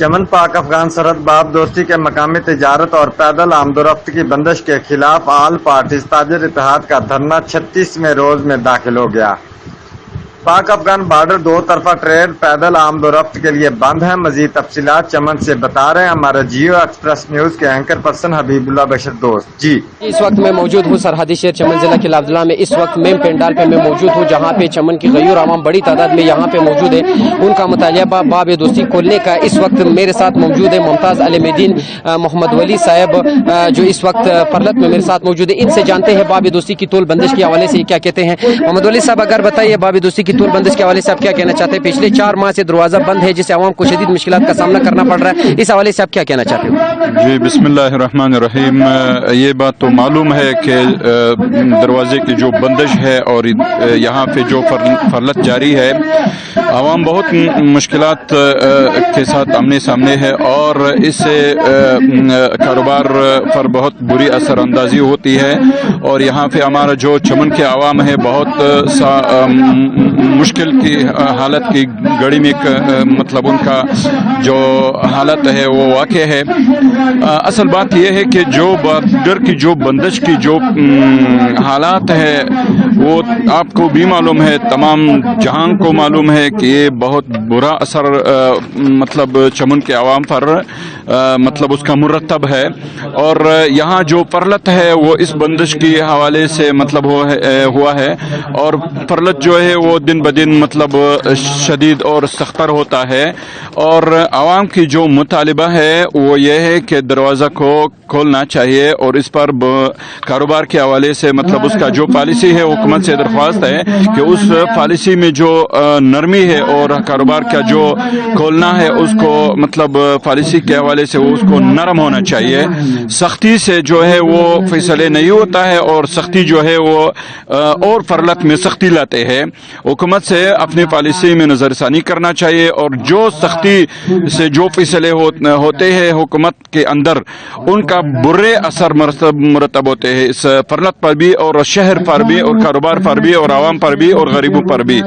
چمن پاک افغان سرحد باب دوستی کے مقامی تجارت اور پیدل آمد و رفت کی بندش کے خلاف آل پارٹیز تاجر اتحاد کا دھرنا 36ویں روز میں داخل ہو گیا۔ پاک افغان بارڈر دو طرفہ ٹریڈ پیدل آمد و رفت کے لیے بند ہے۔ مزید تفصیلات چمن سے بتا رہے ہیں ہمارے جیو ایکسپریس نیوز کے اینکر پرسن حبیب اللہ بشر دوست جی۔ اس وقت میں موجود ہوں سرحدی شہر چمن ضلع کے لابضلع میں۔ اس وقت مین پنڈال پہ میں موجود ہوں جہاں پہ چمن کی غیور عوام بڑی تعداد میں یہاں پہ موجود ہے۔ ان کا مطالبہ باب دوستی کھولنے کا۔ اس وقت میرے ساتھ موجود ہے ممتاز علم الدین محمد ولی صاحب جو اس وقت پرلت میں میرے ساتھ موجود ہے۔ ان سے جانتے ہیں باب دوستی کی طول بندش کے حوالے سے کیا کہتے ہیں۔ محمد ولی صاحب اگر بتائیے باب دوستی کی طول بندش کے حوالے سے آپ کیا کہنا چاہتے ہیں؟ پچھلے 4 ماہ سے دروازہ بند ہے جس سے عوام کو شدید مشکلات کا سامنا کرنا پڑ رہا ہے، اس حوالے سے آپ کیا کہنا چاہتے ہو؟ جی بسم اللہ الرحمن الرحیم۔ یہ بات تو معلوم ہے کہ دروازے کی جو بندش ہے اور یہاں پہ جو فرلت جاری ہے، عوام بہت مشکلات کے ساتھ آمنے سامنے ہے اور اس سے کاروبار پر بہت بری اثر اندازی ہوتی ہے۔ اور یہاں پہ ہمارا جو چمن کے عوام ہے بہت مشکل کی حالت کی گڑی میں مطلب ان کا جو حالت ہے وہ واقع ہے۔ اصل بات یہ ہے کہ جو بارڈر کی جو بندش کی جو حالات ہے وہ آپ کو بھی معلوم ہے، تمام جہان کو معلوم ہے کہ یہ بہت برا اثر مطلب چمن کے عوام پر مطلب اس کا مرتب ہے۔ اور یہاں جو پرلت ہے وہ اس بندش کی حوالے سے مطلب ہوا ہے اور پرلت جو ہے وہ دن بدن مطلب شدید اور سختر ہوتا ہے۔ اور عوام کی جو مطالبہ ہے وہ یہ ہے کہ دروازہ کو کھولنا چاہیے اور اس پر کاروبار کے حوالے سے مطلب اس کا جو پالیسی ہے حکومت سے درخواست ہے کہ اس پالیسی میں جو نرمی ہے اور کاروبار کا جو کھولنا ہے اس کو مطلب پالیسی کے حوالے سے اس کو نرم ہونا چاہیے۔ سختی سے جو ہے وہ فیصلے نہیں ہوتا ہے اور سختی جو ہے وہ اور فرلت میں سختی لاتے ہیں۔ حکومت سے اپنی پالیسی میں نظر ثانی کرنا چاہیے اور جو سختی سے جو فیصلے ہوتے ہیں حکومت کے اندر ان کا برے اثر مرتب ہوتے ہیں اس فرلت پر بھی اور شہر پر بھی اور کاروبار پر بھی اور عوام پر بھی اور غریبوں پر بھی۔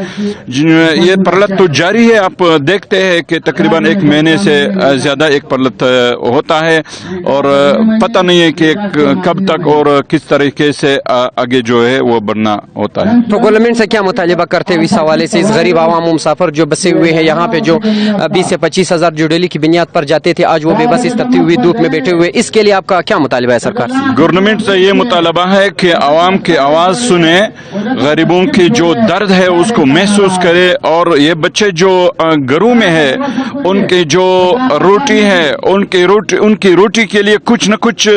یہ پرلت تو جاری ہے، آپ دیکھتے ہیں کہ تقریباً 1 مہینے سے زیادہ ایک پرلت ہوتا ہے اور پتہ نہیں ہے کہ کب تک اور کس طریقے سے آگے جو ہے وہ بڑھنا ہوتا ہے۔ تو گورنمنٹ سے کیا مطالبہ کرتے ہوئے اس حوالے سے اس غریب عوام و مسافر جو بسے ہوئے ہیں یہاں پہ جو 20 سے 25 ہزار جو ڈیلی کی بنیاد پر جاتے تھے آج وہ بے بس اس تپتی ہوئی دھوپ میں بیٹھے ہوئے، اس کے لیے آپ کا کیا مطالبہ ہے سرکار سے؟ گورنمنٹ سے یہ مطالبہ ہے کہ عوام کی آواز سنے، غریبوں کی جو درد ہے اس کو محسوس کرے اور یہ بچے جو گھروں میں ہے ان کی جو روٹی ہے ان کی روٹی کے لیے کچھ نہ کچھ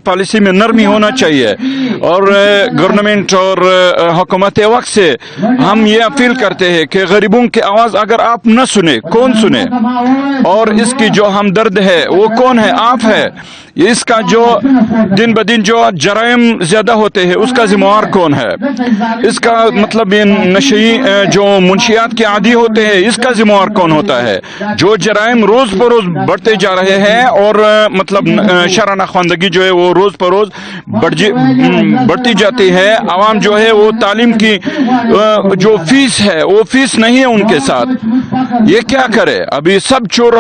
پالیسی میں نرمی ہونا چاہیے۔ اور گورنمنٹ اور حکومت وقت سے ہم یہ اپیل کرتے ہیں کہ غریبوں کی آواز اگر آپ نہ سنے کون سنے، اور اس کی جو ہمدرد ہے وہ کون ہے؟ آپ ہے۔ اس کا جو دن بدن جو جرائم زیادہ ہوتے ہیں اس کا ذمہ دار کون ہے؟ اس کا مطلب یہ نشئی جو منشیات کے عادی ہوتے ہیں اس کا ذمہ دار کون ہوتا ہے؟ جو جرائم روز پر روز بڑھتے جا رہے ہیں اور مطلب شرانہ خواندگی جو ہے وہ روز پر روز بڑھتی جاتی ہے۔ عوام جو ہے وہ تعلیم کی جو فیس ہے وہ فیس نہیں ہے ان کے ساتھ، یہ کیا کرے؟ ابھی سب چور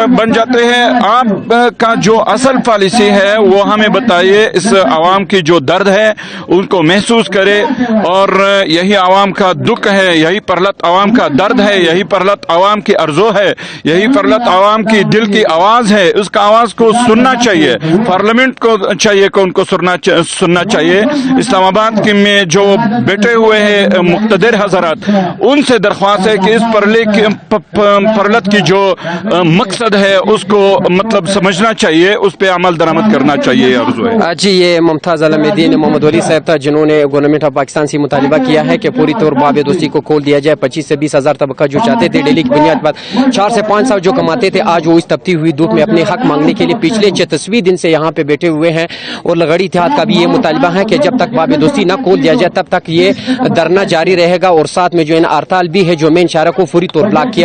بن جاتے ہیں۔ آپ کا جو اصل پالیسی ہے وہ ہمیں بتائیے، اس عوام کی جو درد ہے ان کو محسوس کرے اور یہی عوام کا دکھ ہے، یہی پرلت عوام کا درد ہے، یہی پرلت عوام کی آرزو ہے، یہی پرلت عوام کی دل کی آواز ہے۔ اس کا آواز کو سننا چاہیے، پارلیمنٹ کو چاہیے کہ ان کو سننا چاہیے۔ اسلام آباد میں جو بیٹھے ہوئے ہیں مقتدر حضرات ان سے درخواست ہے کہ اس پرلت کی جو مقصد ہے اس کو مطلب سمجھنا چاہیے، اس پہ عمل درآمد کرنا چاہیے۔ جی یہ ممتاز علم الدین محمد ولی صاحب تھا جنہوں نے گورنمنٹ آف پاکستان سے مطالبہ کیا ہے کہ پوری طور باب دوستی کو کھول دیا جائے۔ 25 سے 20 ہزار طبقہ جو چاہتے تھے ڈیلی کی بنیاد پر 4 سے 5 سال جو کماتے تھے آج وہ اس تپتی ہوئی دھوپ میں اپنے حق مانگنے کے لیے پچھلے 36 دن سے یہاں پہ بیٹھے ہوئے ہیں۔ اور لغڑی اتحاد کا بھی یہ مطالبہ ہے کہ جب تک باب دوستی نہ کھول دیا جائے تب تک یہ دھرنا جاری رہے گا اور ساتھ میں جو ہڑتال بھی ہے جو مین شہروں کو فوری طور بلاک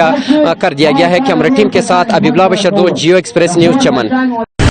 کر دیا گیا ہے۔ کیمرہ ٹیم کے ساتھ حبیب اللہ بشر دوست، جیو ایکسپریس نیوز چمن۔